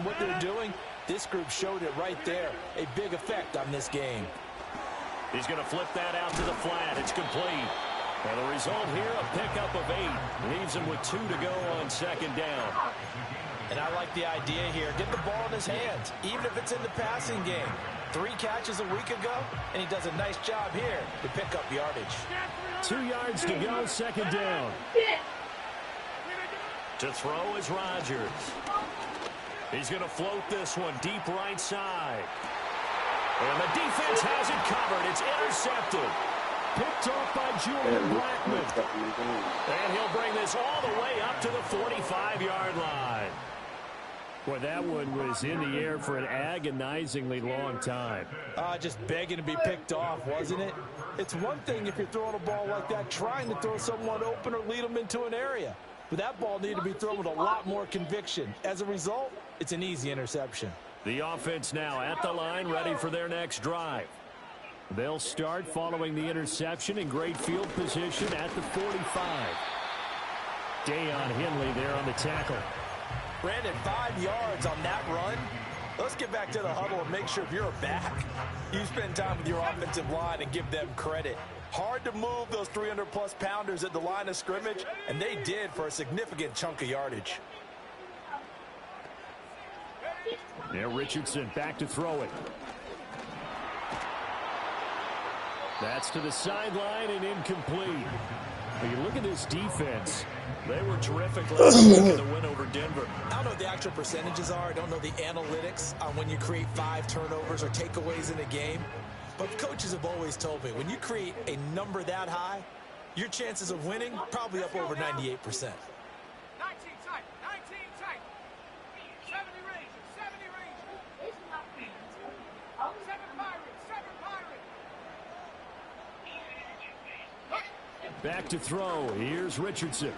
what they're doing, this group showed it right there. A big effect on this game. He's going to flip that out to the flat. It's complete. And the result here, a pickup of 8. Leaves him with 2 to go on second down. And I like the idea here. Get the ball in his hands, even if it's in the passing game. 3 catches a week ago, and he does a nice job here to pick up yardage. 2 yards to go, second down. To throw is Rodgers. He's going to float this one deep right side. And the defense has it covered. It's intercepted. Picked off by Julian Blackmon. And he'll bring this all the way up to the 45-yard line. Boy, that one was in the air for an agonizingly long time. Just begging to be picked off, wasn't it? It's one thing if you're throwing a ball like that, trying to throw someone open or lead them into an area. But that ball needed to be thrown with a lot more conviction. As a result, it's an easy interception. The offense now at the line, ready for their next drive. They'll start following the interception in great field position at the 45. Deion Henley there on the tackle. Brandon, 5 yards on that run. Let's get back to the huddle and make sure if you're a back, you spend time with your offensive line and give them credit. Hard to move those 300-plus pounders at the line of scrimmage, and they did for a significant chunk of yardage. Now Richardson back to throw it. That's to the sideline and incomplete. When you look at this defense, they were terrific last week in the win over Denver. I don't know what the actual percentages are. I don't know the analytics on when you create 5 turnovers or takeaways in a game. But coaches have always told me, when you create a number that high, your chances of winning probably up over 98%. Back to throw. Here's Richardson.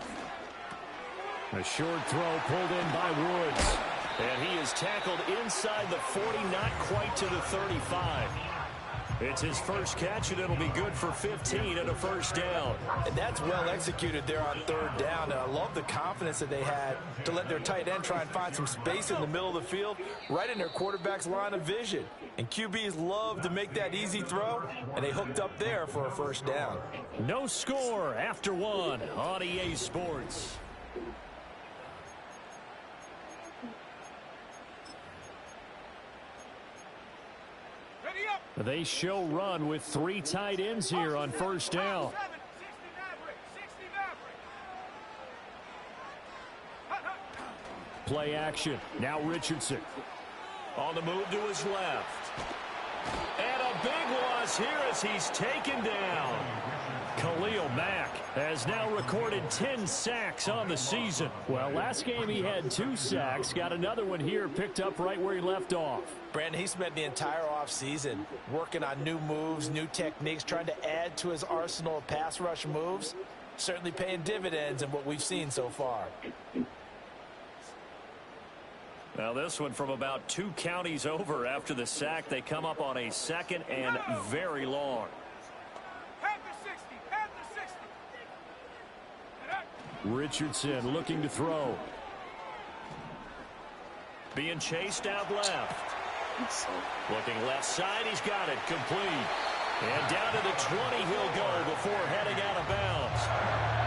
A short throw pulled in by Woods. And he is tackled inside the 40, not quite to the 35. It's his first catch, and it'll be good for 15 and a first down. And that's well executed there on 3rd down. And I love the confidence that they had to let their tight end try and find some space in the middle of the field, right in their quarterback's line of vision. And QBs love to make that easy throw, and they hooked up there for a first down. No score after 1 on EA Sports. They show run with 3 tight ends here on first down. Play action. Now Richardson. On the move to his left. And a big loss here as he's taken down. Khalil Mack has now recorded 10 sacks on the season. Well, last game he had 2 sacks. Got another one here picked up right where he left off. Brandon, he spent the entire offseason working on new moves, new techniques, trying to add to his arsenal of pass rush moves. Certainly paying dividends in what we've seen so far. Now this one from about 2 counties over after the sack. They come up on a 2nd and very long. Richardson looking to throw. Being chased out left. Looking left side, he's got it complete. And down to the 20 he'll go before heading out of bounds.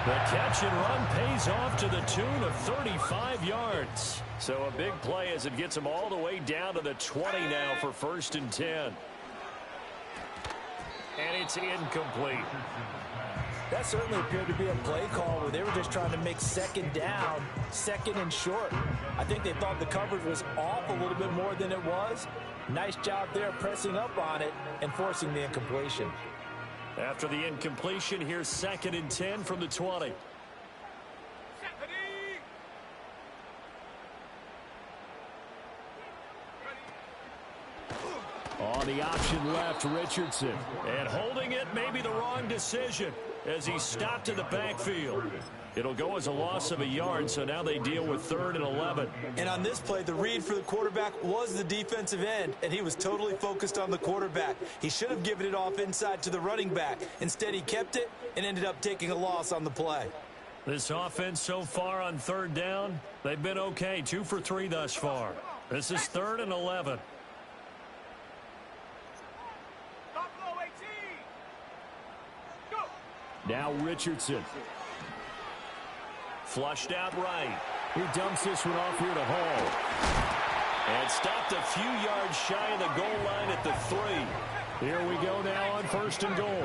The catch and run pays off to the tune of 35 yards. So a big play as it gets him all the way down to the 20 now for 1st and 10. And it's incomplete. That certainly appeared to be a play call where they were just trying to make 2nd down, 2nd and short. I think they thought the coverage was off a little bit more than it was. Nice job there pressing up on it and forcing the incompletion. After the incompletion, here's 2nd and 10 from the 20. On the option left, Richardson. And holding it may be the wrong decision as he stopped in the backfield. It'll go as a loss of a yard, so now they deal with 3rd and 11. And on this play, the read for the quarterback was the defensive end, and he was totally focused on the quarterback. He should have given it off inside to the running back. Instead, he kept it and ended up taking a loss on the play. This offense so far on 3rd down, they've been okay. 2 for 3 thus far. This is 3rd and 11. Now Richardson. Flushed out right. He dumps this one off here to Hall. And stopped a few yards shy of the goal line at the 3. Here we go now on 1st and goal.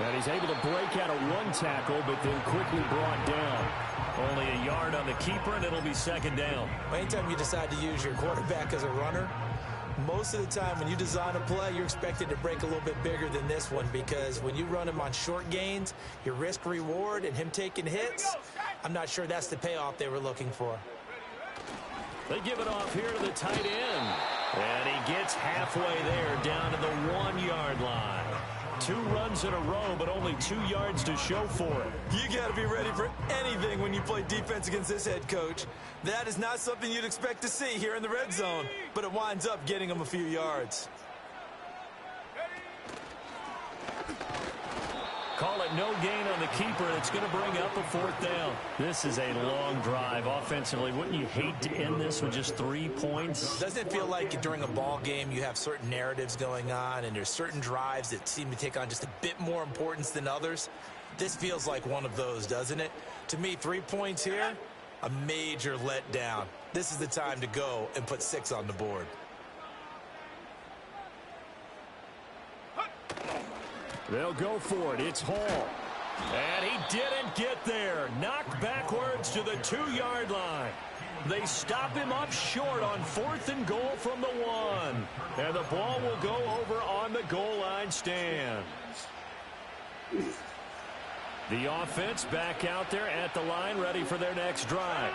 And he's able to break out of one tackle, but then quickly brought down. Only a yard on the keeper, and it'll be 2nd down. Anytime you decide to use your quarterback as a runner, most of the time when you design a play, you're expected to break a little bit bigger than this one, because when you run him on short gains, your risk-reward and him taking hits, I'm not sure that's the payoff they were looking for. They give it off here to the tight end. And he gets halfway there, down to the 1-yard line. 2 runs in a row, but only 2 yards to show for it. You got to be ready for anything when you play defense against this head coach. That is not something you'd expect to see here in the red zone, but it winds up getting him a few yards. Call it no gain on the keeper, and it's going to bring up a 4th down. This is a long drive offensively. Wouldn't you hate to end this with just 3 points? Doesn't it feel like during a ball game you have certain narratives going on and there's certain drives that seem to take on just a bit more importance than others? This feels like one of those, doesn't it? To me, 3 points here, a major letdown. This is the time to go and put 6 on the board. They'll go for it. It's Hall. And he didn't get there. Knocked backwards to the 2-yard line. They stop him up short on 4th and goal from the 1. And the ball will go over on the goal line stand. The offense back out there at the line, ready for their next drive.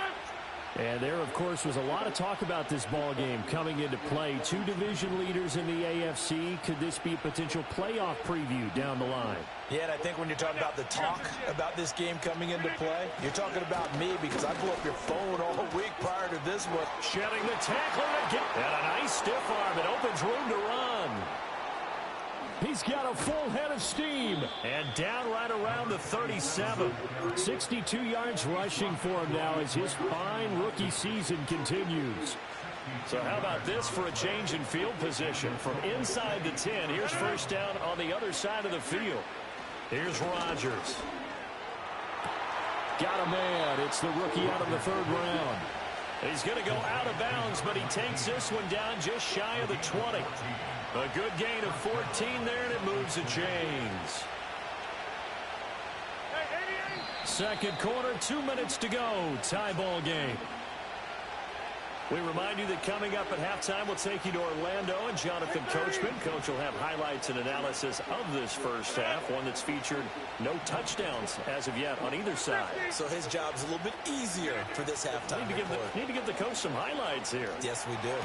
And there, of course, was a lot of talk about this ball game coming into play. 2 division leaders in the AFC. Could this be a potential playoff preview down the line? Yeah, and I think when you're talking about the talk about this game coming into play, you're talking about me, because I blew up your phone all week prior to this one. Shedding the tackler again. And a nice stiff arm. It opens room to run. He's got a full head of steam. And down right around the 37. 62 yards rushing for him now as his fine rookie season continues. So how about this for a change in field position? From inside the 10, here's 1st down on the other side of the field. Here's Rodgers. Got a man. It's the rookie out of the 3rd round. He's going to go out of bounds, but he takes this one down just shy of the 20. A good gain of 14 there, and it moves the chains. 2nd quarter, 2 minutes to go. Tie ball game. We remind you that coming up at halftime, we'll take you to Orlando and Jonathan Coachman. Coach will have highlights and analysis of this first half, one that's featured no touchdowns as of yet on either side. So his job's a little bit easier for this halftime. Need to give the coach some highlights here. Yes, we do.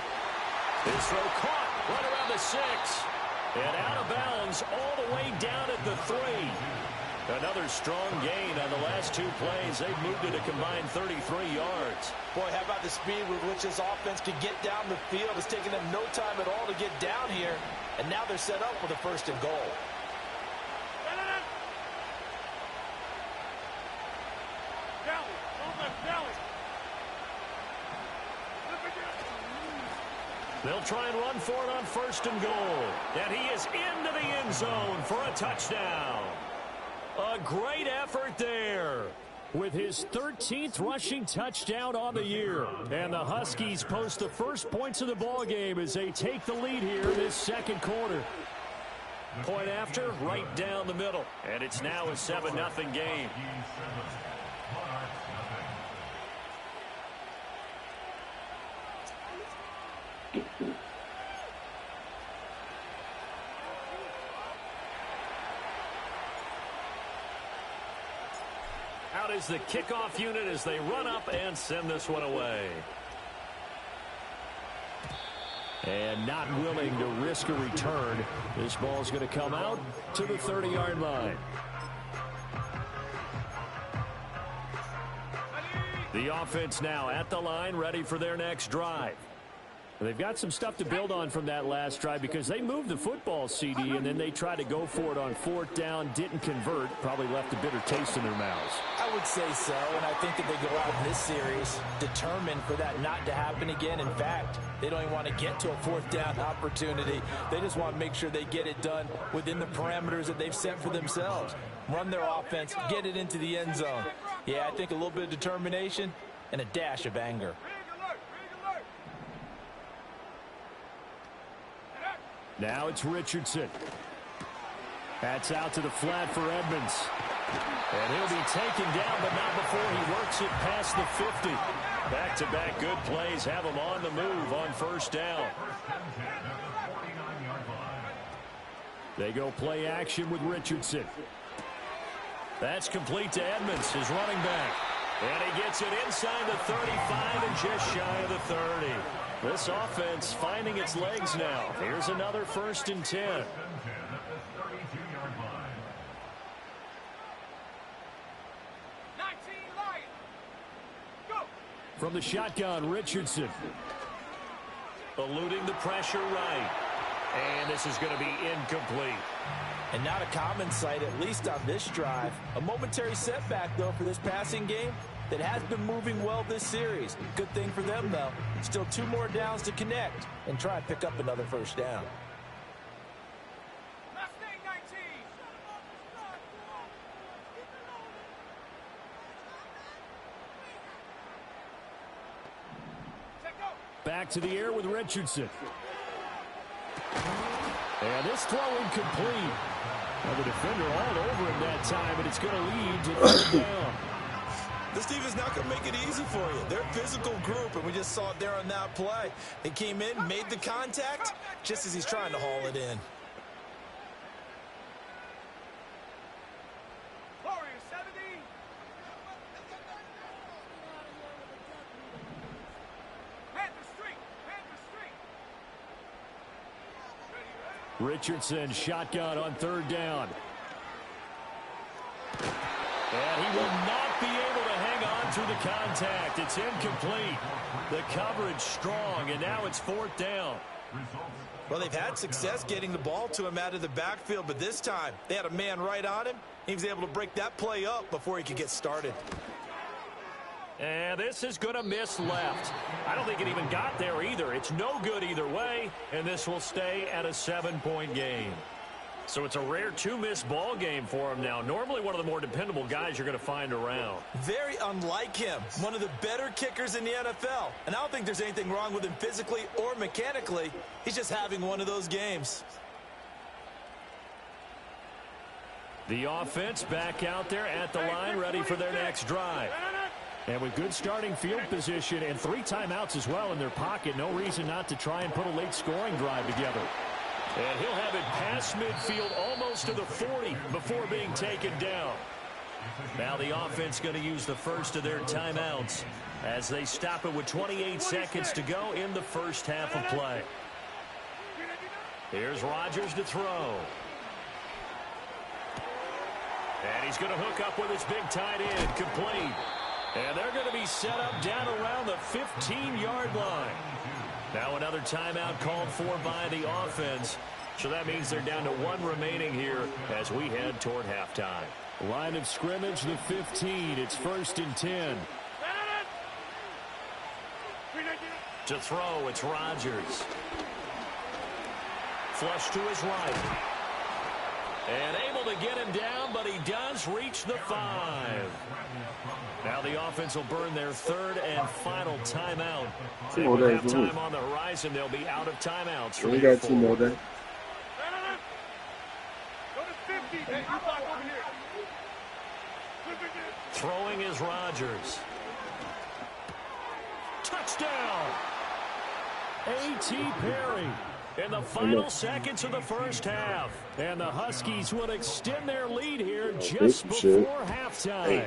His throw caught right around the 6. And out of bounds all the way down at the 3. Another strong gain on the last 2 plays. They've moved it a combined 33 yards. Boy, how about the speed with which this offense could get down the field? It's taken them no time at all to get down here. And now they're set up with a 1st and goal. They'll try and run for it on 1st and goal. And he is into the end zone for a touchdown. A great effort there with his 13th rushing touchdown on the year. And the Huskies post the first points of the ball game as they take the lead here in this 2nd quarter. Point after, right down the middle. And it's now a 7-0 game. Out is the kickoff unit as they run up and send this one away. And not willing to risk a return. This ball's going to come out to the 30-yard line. The offense now at the line, ready for their next drive. They've got some stuff to build on from that last drive because they moved the football, CD, and then they tried to go for it on 4th down, didn't convert, probably left a bitter taste in their mouths. I would say so, and I think that they go out in this series determined for that not to happen again. In fact, they don't even want to get to a 4th down opportunity. They just want to make sure they get it done within the parameters that they've set for themselves. Run their offense, get it into the end zone. Yeah, I think a little bit of determination and a dash of anger. Now it's Richardson. That's out to the flat for Edmonds. And he'll be taken down, but not before he works it past the 50. Back-to-back good plays have him on the move on 1st down. They go play action with Richardson. That's complete to Edmonds, his running back. And he gets it inside the 35 and just shy of the 30. This offense finding its legs now. Here's another 1st and 10. From the shotgun, Richardson. Eluding the pressure right. And this is going to be incomplete. And not a common sight, at least on this drive. A momentary setback, though, for this passing game that has been moving well this series. Good thing for them, though. Still 2 more downs to connect and try and pick up another 1st down. Back to the air with Richardson. And this throw incomplete. Well, the defender all over him that time, and it's going to lead to 3rd down. This team is not going to make it easy for you. They're a physical group, and we just saw it there on that play. They came in, made the contact, just as he's trying to haul it in. Richardson shotgun on 3rd down. And he will not be able to hang on through the contact. It's incomplete. The coverage strong, and now it's 4th down. Well, they've had success getting the ball to him out of the backfield, but this time they had a man right on him. He was able to break that play up before he could get started. And this is going to miss left. I don't think it even got there either. It's no good either way, and this will stay at a 7-point game. So it's a rare 2-miss ball game for him now. Normally one of the more dependable guys you're going to find around. Very unlike him. One of the better kickers in the NFL. And I don't think there's anything wrong with him physically or mechanically. He's just having one of those games. The offense back out there at the line, ready for their next drive. And with good starting field position and 3 timeouts as well in their pocket, no reason not to try and put a late scoring drive together. And he'll have it past midfield almost to the 40 before being taken down. Now the offense going to use the first of their timeouts as they stop it with 28 seconds to go in the first half of play. Here's Rodgers to throw. And he's going to hook up with his big tight end, complete. And they're going to be set up down around the 15-yard line. Now another timeout called for by the offense. So that means they're down to 1 remaining here as we head toward halftime. Line of scrimmage, the 15. It's 1st and 10. To throw, it's Rodgers. Flush to his right. And able to get him down, but he does reach the 5. Now the offense will burn their 3rd and final timeout. And with halftime on the horizon, they'll be out of timeouts. From here forward. Throwing is Rodgers. Touchdown! A.T. Perry in the final seconds of the first half. And the Huskies will extend their lead here just before halftime.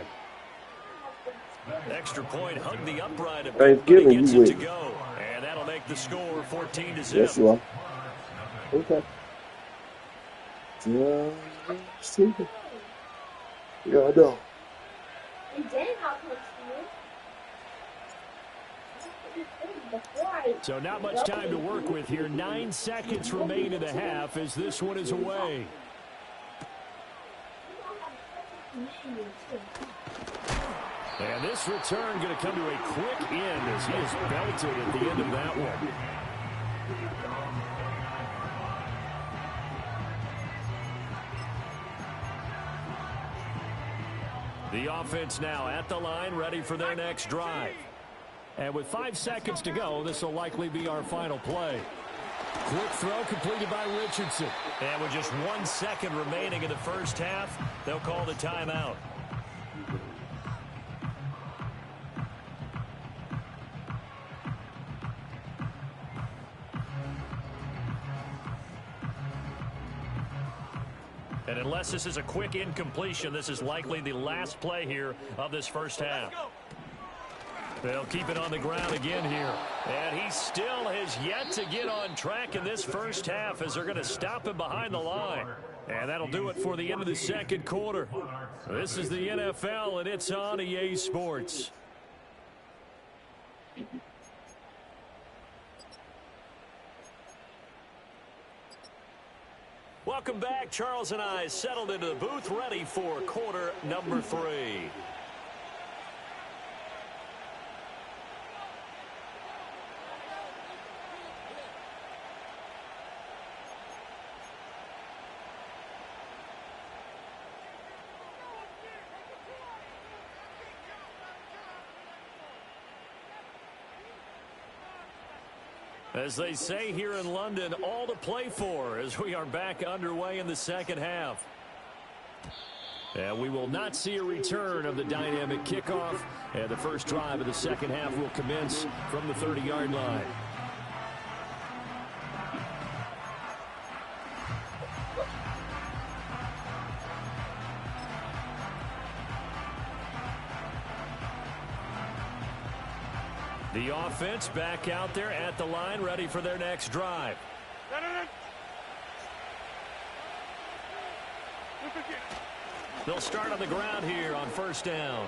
Extra point, hug the upright, but he gets it to go. And that'll make the score 14-0. Yes, you are. Okay. Yeah, I know. So not much time to work with here. 9 seconds remain in the half as this one is away. And this return going to come to a quick end as he is belted at the end of that one. The offense now at the line, ready for their next drive. And with 5 seconds to go, this will likely be our final play. Quick throw completed by Richardson. And with just 1 second remaining in the first half, they'll call the timeout. And unless this is a quick incompletion, this is likely the last play here of this first half. They'll keep it on the ground again here. And he still has yet to get on track in this first half as they're going to stop him behind the line. And that'll do it for the end of the second quarter. This is the NFL, and it's on EA Sports. Welcome back. Charles and I settled into the booth, ready for quarter number 3. As they say here in London, all to play for as we are back underway in the second half. And we will not see a return of the dynamic kickoff. And the first drive of the second half will commence from the 30-yard line. The offense back out there at the line, ready for their next drive. They'll start on the ground here on first down.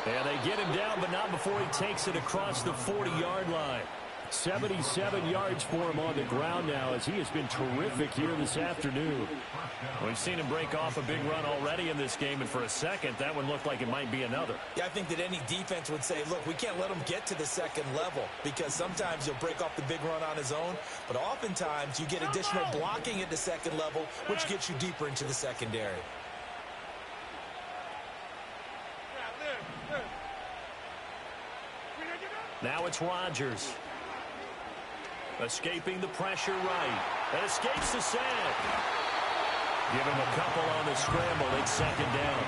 And they get him down, but not before he takes it across the 40-yard line. 77 yards for him on the ground now as he has been terrific here this afternoon. We've seen him break off a big run already in this game, and for a second, that one looked like it might be another. Yeah, I think that any defense would say, look, we can't let him get to the second level because sometimes he'll break off the big run on his own, but oftentimes you get additional blocking at the second level, which gets you deeper into the secondary. Now it's Rodgers. Escaping the pressure right. And escapes the sack. Give him a couple on the scramble. It's second down.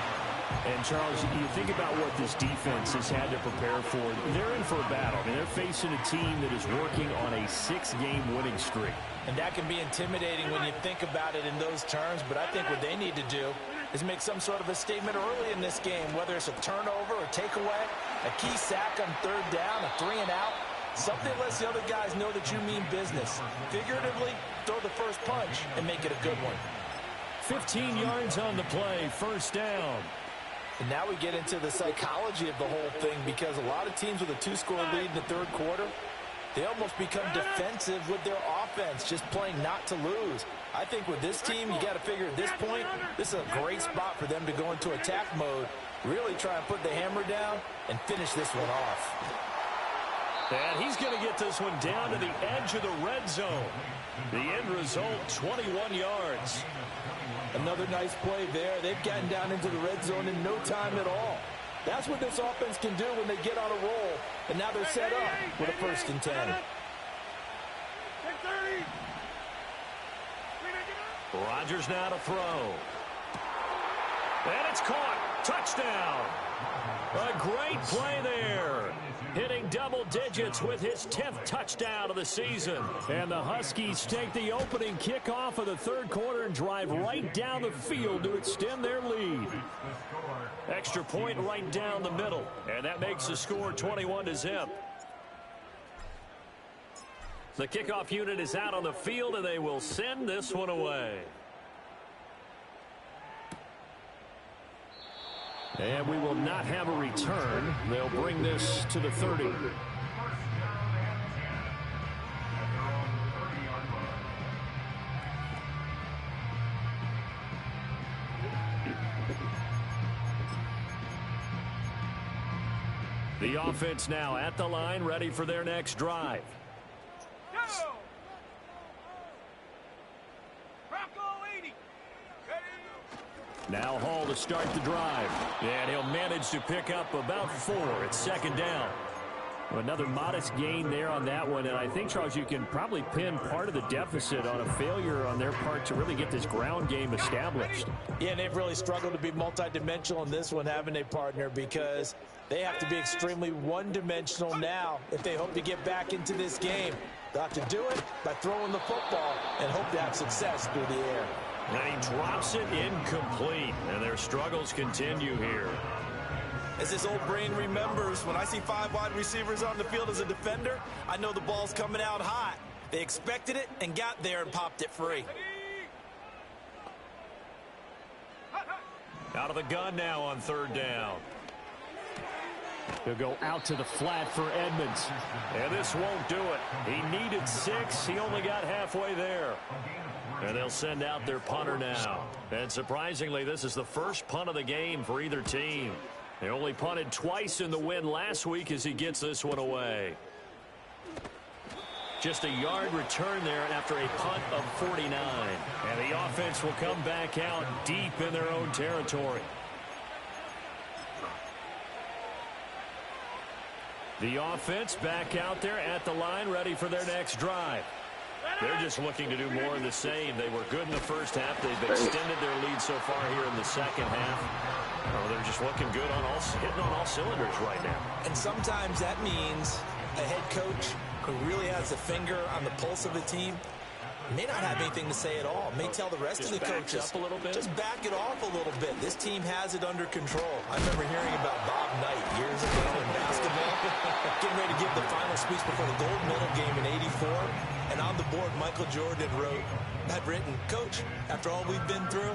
And, Charles, you think about what this defense has had to prepare for. They're in for a battle. I mean, they're facing a team that is working on a 6-game winning streak. And that can be intimidating when you think about it in those terms, but I think what they need to do is make some sort of a statement early in this game, whether it's a turnover or takeaway, a key sack on third down, a 3-and-out. Something lets the other guys know that you mean business. Figuratively, throw the first punch and make it a good one. 15 yards on the play, first down. And now we get into the psychology of the whole thing because a lot of teams with a 2-score lead in the third quarter, they almost become defensive with their offense, just playing not to lose. I think with this team, you got to figure at this point, this is a great spot for them to go into attack mode, really try and put the hammer down and finish this one off. And he's going to get this one down to the edge of the red zone. The end result, 21 yards. Another nice play there. They've gotten down into the red zone in no time at all. That's what this offense can do when they get on a roll. And now they're set up with a 1st and 10. Rodgers now to throw. And it's caught. Touchdown. A great play there. Hitting double digits with his 10th touchdown of the season. And the Huskies take the opening kickoff of the third quarter and drive right down the field to extend their lead. Extra point right down the middle. And that makes the score 21-0. The kickoff unit is out on the field, and they will send this one away. And we will not have a return. They'll bring this to the 30. The offense now at the line, ready for their next drive. Go! Bronco 80. Ready? Now Hall to start the drive. And he'll manage to pick up about 4 at second down. Another modest gain there on that one, and I think, Charles, you can probably pin part of the deficit on a failure on their part to really get this ground game established. Yeah, and they've really struggled to be multidimensional in this one, haven't they, partner? Because they have to be extremely one-dimensional now if they hope to get back into this game. They'll have to do it by throwing the football and hope to have success through the air. And he drops it incomplete, and their struggles continue here. As this old brain remembers, when I see 5 wide receivers on the field as a defender, I know the ball's coming out hot. They expected it and got there and popped it free. Out of the gun now on third down. He'll go out to the flat for Edmonds. And this won't do it. He needed 6. He only got halfway there. And they'll send out their punter now. And surprisingly, this is the first punt of the game for either team. They only punted twice in the win last week as he gets this one away. Just a yard return there after a punt of 49. And the offense will come back out deep in their own territory. The offense back out there at the line, ready for their next drive. They're just looking to do more of the same. They were good in the first half. They've extended their lead so far here in the second half. Oh, they're just looking good on hitting on all cylinders right now. And sometimes that means a head coach who really has a finger on the pulse of the team may not have anything to say at all. May tell the rest of the coaches, up a little bit. Just back it off a little bit. This team has it under control. I remember hearing about Bob Knight years ago in basketball, getting ready to give the final speech before the gold medal game in '84. And on the board, Michael Jordan had written, "Coach, after all we've been through,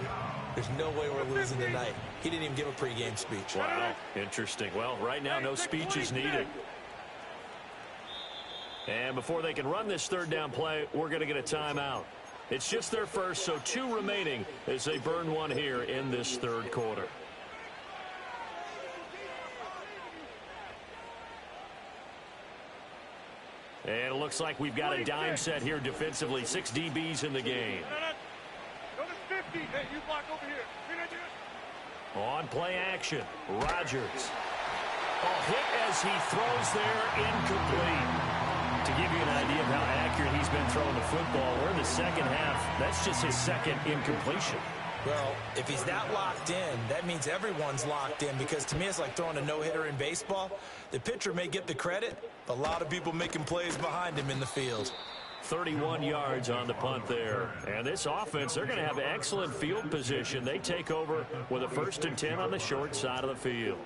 there's no way we're losing tonight." He didn't even give a pregame speech. Wow, interesting. Well, right now, no speech is needed. And before they can run this third down play, we're going to get a timeout. It's just their first, so 2 remaining as they burn one here in this third quarter. And it looks like we've got a dime set here defensively. 6 DBs in the game. Go to 50. Hey, you block over here. On play action, Rodgers. Hit as he throws there, incomplete. To give you an idea of how accurate he's been throwing the football, we're in the second half. That's just his second incompletion. Well, if he's that locked in, that means everyone's locked in, because to me it's like throwing a no-hitter in baseball. The pitcher may get the credit, but a lot of people making plays behind him in the field. 31 yards on the punt there. And this offense, they're going to have excellent field position. They take over with a 1st and 10 on the short side of the field.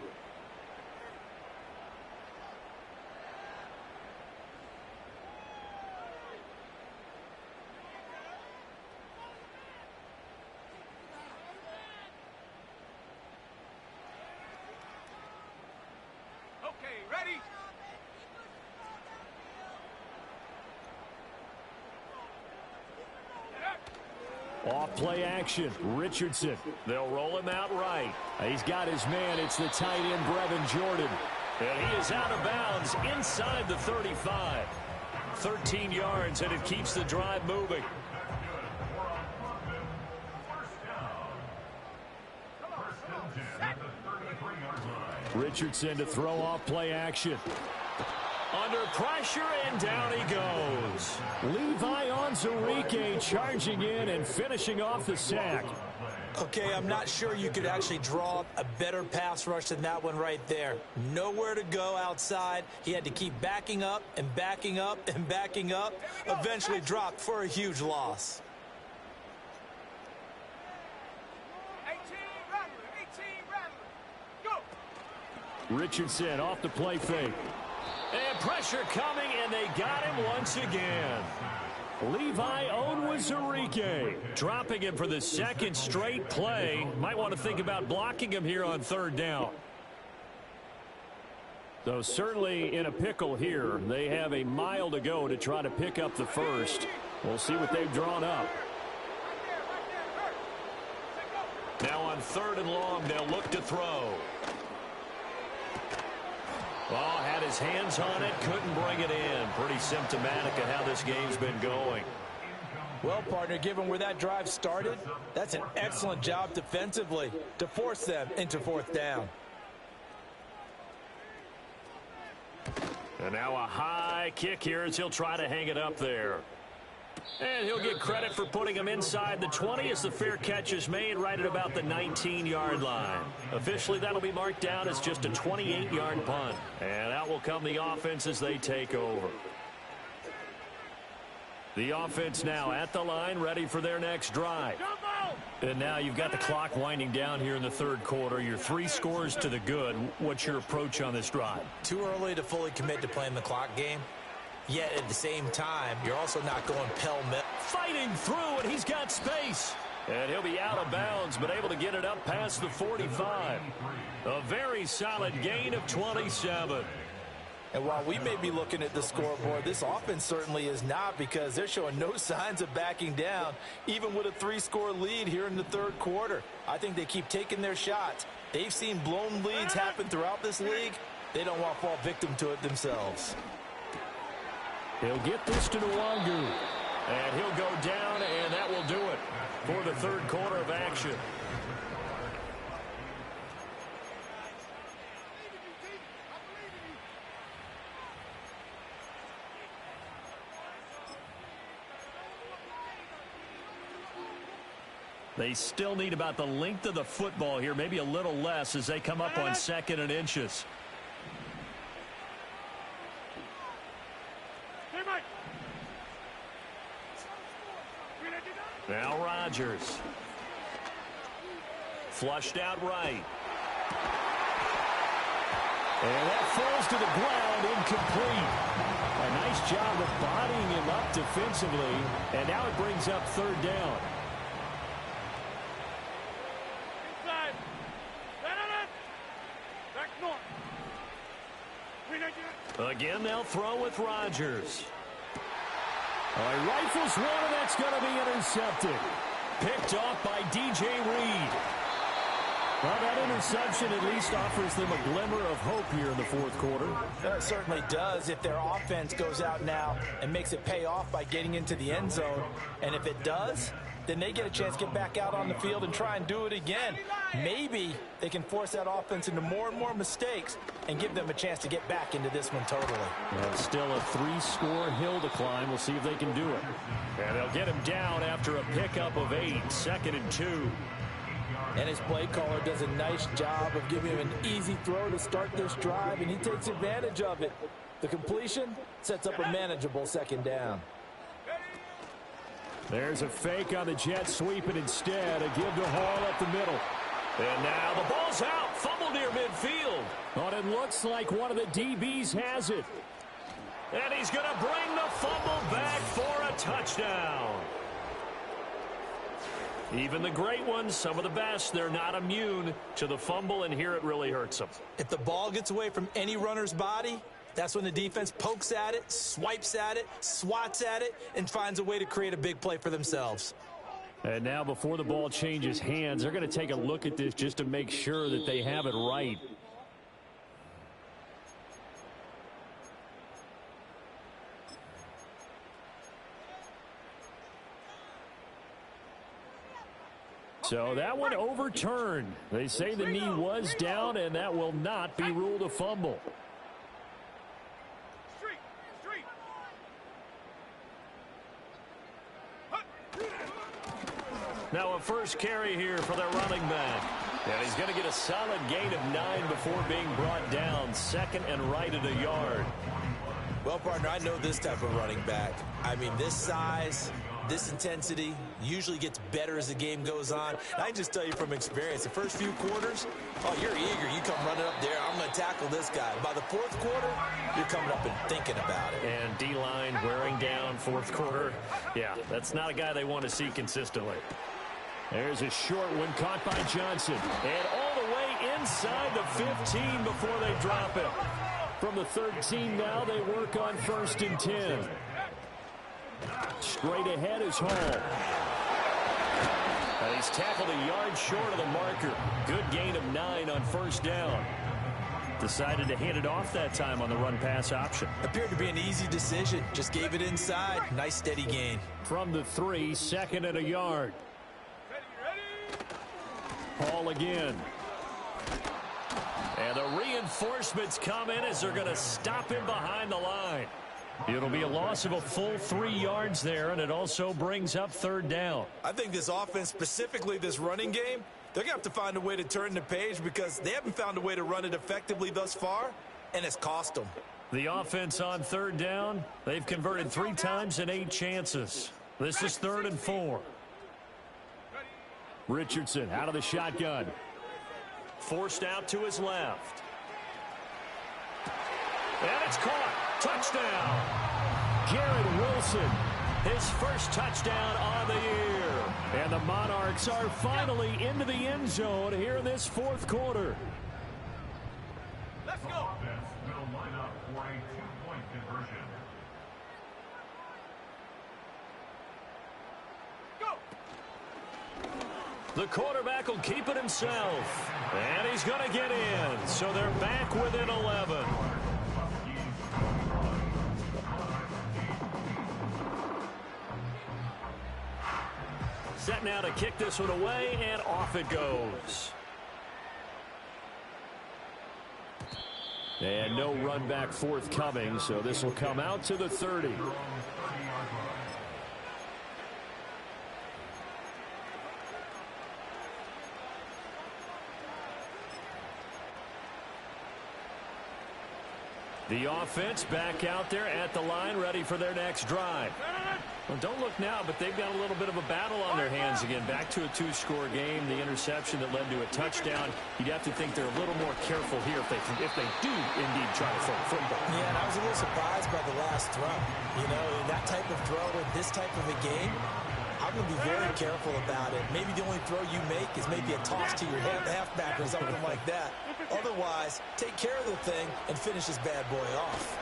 Okay, ready? Off play action, Richardson. They'll roll him out right. He's got his man. It's the tight end, Brevin Jordan. And he is out of bounds inside the 35. 13 yards, and it keeps the drive moving. Richardson to throw off play action. Under pressure, and down he goes. Levi Onwuzurike charging in and finishing off the sack. Okay, I'm not sure you could actually draw up a better pass rush than that one right there. Nowhere to go outside. He had to keep backing up and backing up and backing up. Eventually dropped for a huge loss. 18 Rattler. Go! Richardson off the play fake. And pressure coming, and they got him once again. Levi Onwuzurike dropping him for the 2nd straight play. Might want to think about blocking him here on 3rd down. Though certainly in a pickle here. They have a mile to go to try to pick up the 1st. We'll see what they've drawn up. Now on 3rd and long, they'll look to throw. Oh, had his hands on it, couldn't bring it in. Pretty symptomatic of how this game's been going. Well, partner, given where that drive started, that's an excellent job defensively to force them into fourth down. And now a high kick here as he'll try to hang it up there. And he'll get credit for putting him inside the 20 as the fair catch is made right at about the 19-yard line. Officially, that'll be marked down as just a 28-yard punt. And out will come the offense as they take over. The offense now at the line, ready for their next drive. And now you've got the clock winding down here in the third quarter. You're 3 scores to the good. What's your approach on this drive? Too early to fully commit to playing the clock game. Yet at the same time, you're also not going pell-mell. Fighting through, and he's got space. And he'll be out of bounds, but able to get it up past the 45. A very solid gain of 27. And while we may be looking at the scoreboard, this offense certainly is not, because they're showing no signs of backing down, even with a 3-score lead here in the third quarter. I think they keep taking their shots. They've seen blown leads happen throughout this league. They don't want to fall victim to it themselves. He'll get this to Nwangu. And he'll go down, and that will do it for the third quarter of action. They still need about the length of the football here, maybe a little less as they come up on 2nd and inches. Now Rodgers. Flushed out right. And that falls to the ground, incomplete. A nice job of bodying him up defensively, and now it brings up third down. Inside. Back north. Again, they'll throw with Rodgers. He rifles one, and that's going to be intercepted. Picked off by D.J. Reed. Well, that interception at least offers them a glimmer of hope here in the fourth quarter. It certainly does if their offense goes out now and makes it pay off by getting into the end zone. And if it does, then they get a chance to get back out on the field and try and do it again. Maybe they can force that offense into more and more mistakes and give them a chance to get back into this one totally. Well, still a 3-score hill to climb. We'll see if they can do it. And they'll get him down after a pickup of 8, 2nd and 2. And his play caller does a nice job of giving him an easy throw to start this drive, and he takes advantage of it. The completion sets up a manageable 2nd down. There's a fake on the jet sweep, and instead a give to Hall up the middle. And now the ball's out. Fumble near midfield. But it looks like one of the DBs has it. And he's going to bring the fumble back for a touchdown. Even the great ones, some of the best, they're not immune to the fumble, and here it really hurts them. If the ball gets away from any runner's body, that's when the defense pokes at it, swipes at it, swats at it, and finds a way to create a big play for themselves. And now before the ball changes hands, they're going to take a look at this just to make sure that they have it right. So that one overturned. They say the knee was down, and that will not be ruled a fumble. Now a first carry here for their running back. And he's going to get a solid gain of 9 before being brought down. 2nd and right at a yard. Well, partner, I know this type of running back. I mean, this size, this intensity usually gets better as the game goes on. And I can just tell you from experience, the first few quarters, oh, you're eager. You come running up there, I'm going to tackle this guy. By the fourth quarter, you're coming up and thinking about it. And D-line wearing down fourth quarter. Yeah, that's not a guy they want to see consistently. There's a short one caught by Johnson. And all the way inside the 15 before they drop it. From the 13 now, they work on 1st and 10. Straight ahead is Hall. And he's tackled a yard short of the marker. Good gain of 9 on 1st down. Decided to hand it off that time on the run-pass option. Appeared to be an easy decision. Just gave it inside. Nice steady gain. From the 3, 2nd and a yard. Paul again. And the reinforcements come in as they're going to stop him behind the line. It'll be a loss of a full 3 yards there, and it also brings up 3rd down. I think this offense, specifically this running game, they're going to have to find a way to turn the page because they haven't found a way to run it effectively thus far, and it's cost them. The offense on 3rd down, they've converted 3 times in 8 chances. This is 3rd and 4. Richardson out of the shotgun. Forced out to his left. And it's caught. Touchdown. Garrett Wilson, his first touchdown on the year. And the Monarchs are finally into the end zone here in this 4th quarter. Let's go. Will line up for a 2-point conversion. The quarterback will keep it himself. And he's going to get in. So they're back within 11. Set now to kick this one away, and off it goes. And no run back forthcoming, so this will come out to the 30. The offense back out there at the line, ready for their next drive. Well, don't look now, but they've got a little bit of a battle on their hands again. Back to a 2-score game. The interception that led to a touchdown. You'd have to think they're a little more careful here if they do indeed try to throw the football. Yeah, and I was a little surprised by the last throw. You know, that type of throw in this type of a game, I'm going to be very careful about it. Maybe the only throw you make is maybe a toss to your halfback or something like that. Otherwise, take care of the thing and finish this bad boy off.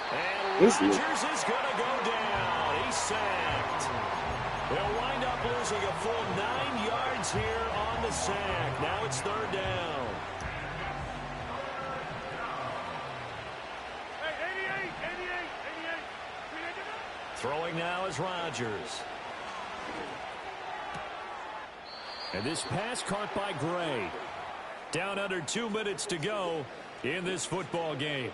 And Rodgers is going to go down. He's sacked. They'll wind up losing a full 9 yards here on the sack. Now it's 3rd down. Hey, 88. Throwing now is Rodgers. And this pass caught by Gray. Down under 2 minutes to go in this football game.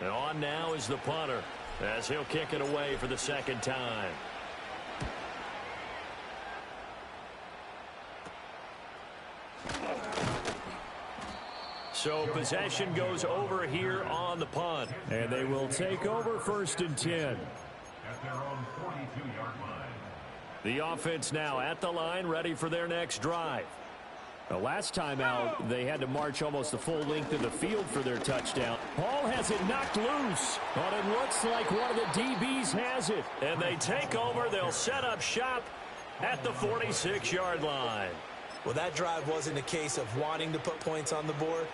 And on now is the punter as he'll kick it away for the 2nd time. So possession goes over here on the punt. And they will take over 1st and 10. At their own 42-yard line. The offense now at the line, ready for their next drive. The last time out, they had to march almost the full length of the field for their touchdown. Paul has it knocked loose, but it looks like one of the DBs has it. And they take over. They'll set up shop at the 46-yard line. Well, that drive wasn't a case of wanting to put points on the board.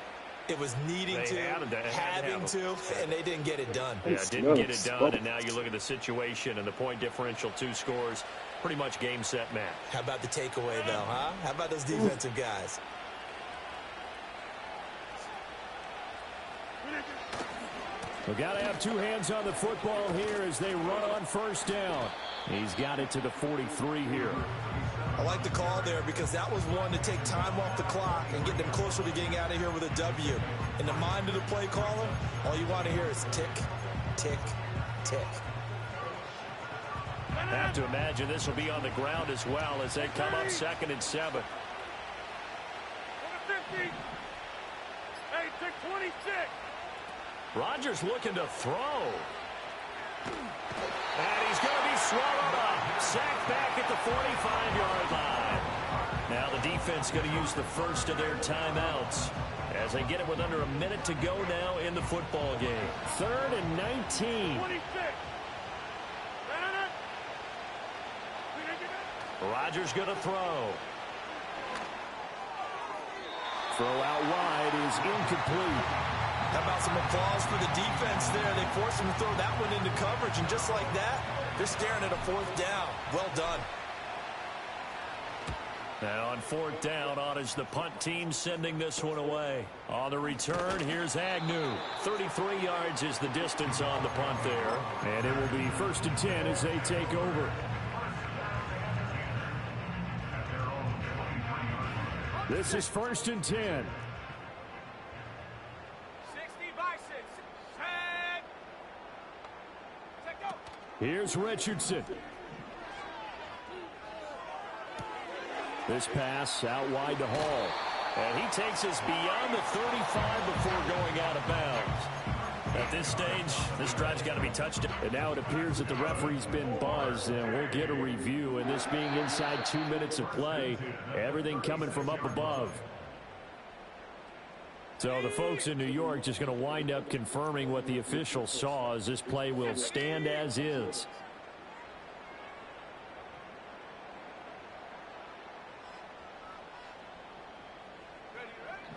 It was needing to, having to, and they didn't get it done. Yeah, didn't get it done, and now you look at the situation and the point differential, 2 scores. Pretty much game, set, match. How about the takeaway, though, huh? How about those defensive guys? We've got to have 2 hands on the football here as they run on 1st down. He's got it to the 43 here. I like the call there because that was one to take time off the clock and get them closer to getting out of here with a W. In the mind of the play caller, all you want to hear is tick, tick, tick. I have to imagine this will be on the ground as well as they come up 2nd and 7. 50. Hey, take 26. Rodgers looking to throw. And he's going to be swallowed up. Sacked back at the 45-yard line. Now the defense going to use the first of their timeouts as they get it with under a minute to go now in the football game. 3rd and 19. 26. Rodgers going to throw. Throw out wide is incomplete. How about some applause for the defense there? They forced him to throw that one into coverage, and just like that, they're staring at a 4th down. Well done. Now on fourth down, on is the punt team sending this one away. On the return, here's Agnew. 33 yards is the distance on the punt there. And it will be 1st and 10 as they take over. This is 1st and 10. 60-6. Set. Set, go. Here's Richardson. This pass out wide to Hall. And he takes us beyond the 35 before going out of bounds. At this stage, this drive's got to be touched. And now it appears that the referee's been buzzed, and we'll get a review. And this being inside 2 minutes of play, everything coming from up above. So the folks in New York just going to wind up confirming what the official saw, as this play will stand as is.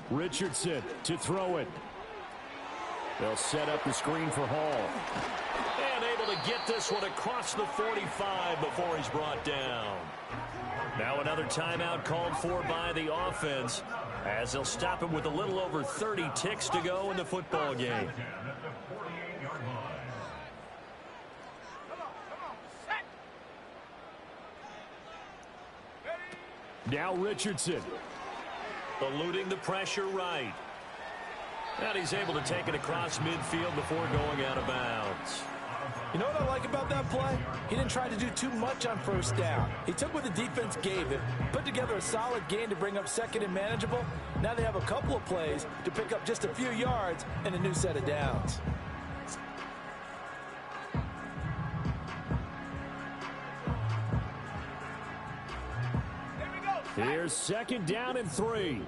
Richardson to throw it. They'll set up the screen for Hall. And able to get this one across the 45 before he's brought down. Now another timeout called for by the offense, as they'll stop him with a little over 30 ticks to go in the football game. Now Richardson. Eluding the pressure right. And he's able to take it across midfield before going out of bounds. You know what I like about that play? He didn't try to do too much on first down. He took what the defense gave him, put together a solid gain to bring up second and manageable. Now they have a couple of plays to pick up just a few yards and a new set of downs. Here's 2nd down and 3.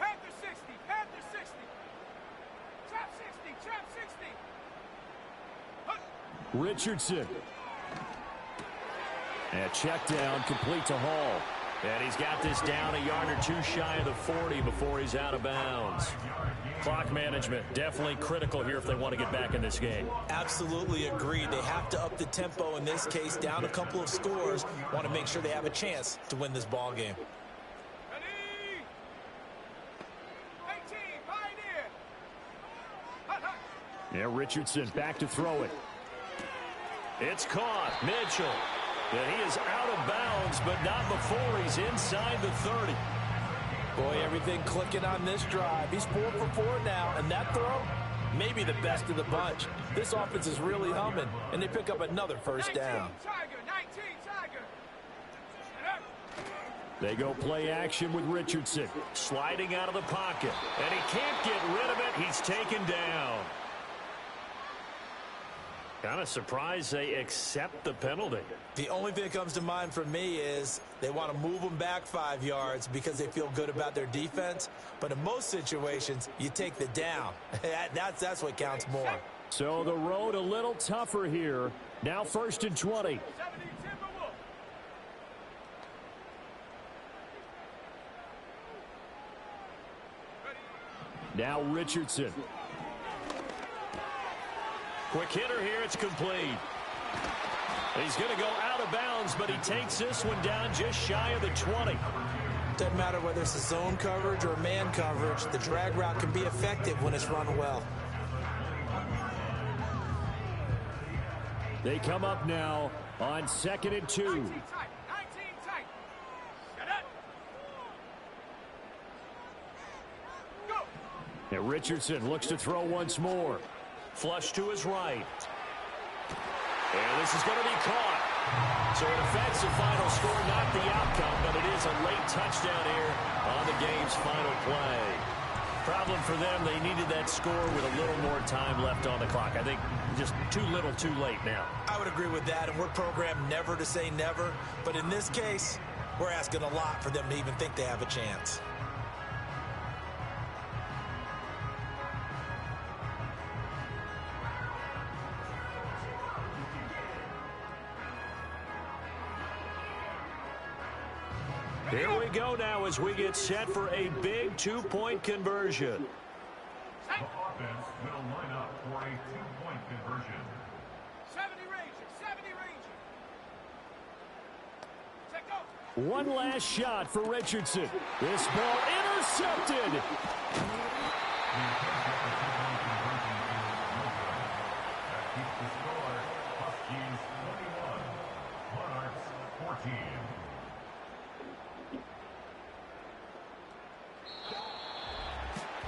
Panther 60. Panther 60. Trap 60. Trap 60. Richardson. And check down complete to Hall. And he's got this down a yard or two shy of the 40 before he's out of bounds. Clock management definitely critical here if they want to get back in this game. Absolutely agreed. They have to up the tempo in this case, down a couple of scores. Want to make sure they have a chance to win this ball game. Ready. 18. Pioneer. Yeah, Richardson back to throw it. It's caught. Mitchell. And he is out of bounds, but not before he's inside the 30. Boy, everything clicking on this drive. He's 4 for 4 now, and that throw, maybe the best of the bunch. This offense is really humming, and they pick up another first down. 19 Tiger. 19 Tiger. They go play action with Richardson. Sliding out of the pocket. And he can't get rid of it. He's taken down. Kind of surprised they accept the penalty. The only thing that comes to mind for me is they want to move them back 5 yards because they feel good about their defense. But in most situations, you take the down. That's what counts more. So the road a little tougher here. Now 1st and 20. 70 Timberwolf. Now Richardson. Quick hitter here. It's complete. He's going to go out of bounds, but he takes this one down just shy of the 20. Doesn't matter whether it's a zone coverage or man coverage. The drag route can be effective when it's run well. They come up now on 2nd and 2. 19 tight. 19 tight. Shut up. Go. And Richardson looks to throw once more. Flush to his right. And this is going to be caught. So it affects the final score, not the outcome, but it is a late touchdown here on the game's final play. Problem for them, they needed that score with a little more time left on the clock. I think just too little too late now. I would agree with that, and we're programmed never to say never. But in this case, we're asking a lot for them to even think they have a chance. Here we go now as we get set for a big two-point conversion. The offense will line up for a two-point conversion. 70 Ranger. 70 Ranger. One last shot for Richardson. This ball intercepted.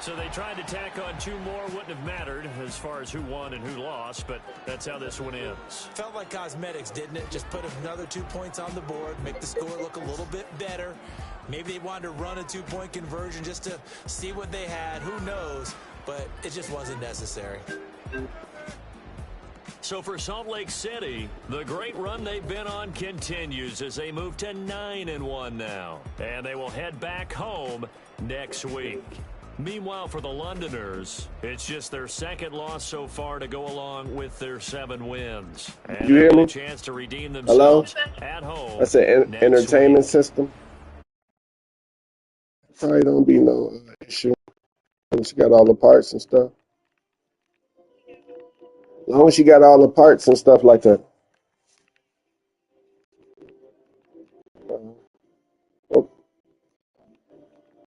So they tried to tack on two more. Wouldn't have mattered as far as who won and who lost, but that's how this one ends. Felt like cosmetics, didn't it? Just put another 2 points on the board, make the score look a little bit better. Maybe they wanted to run a 2-point conversion just to see what they had. Who knows? But it just wasn't necessary. So for Salt Lake City, the great run they've been on continues as they move to 9-1 now. And they will head back home next week. Meanwhile, for the Londoners, it's just their second loss so far to go along with their 7 wins. And You hear me? a chance to redeem themselves at home. That's an next entertainment week. system. Probably don't be no issue. Once you got all the parts and stuff. As long as you got all the parts and stuff like that.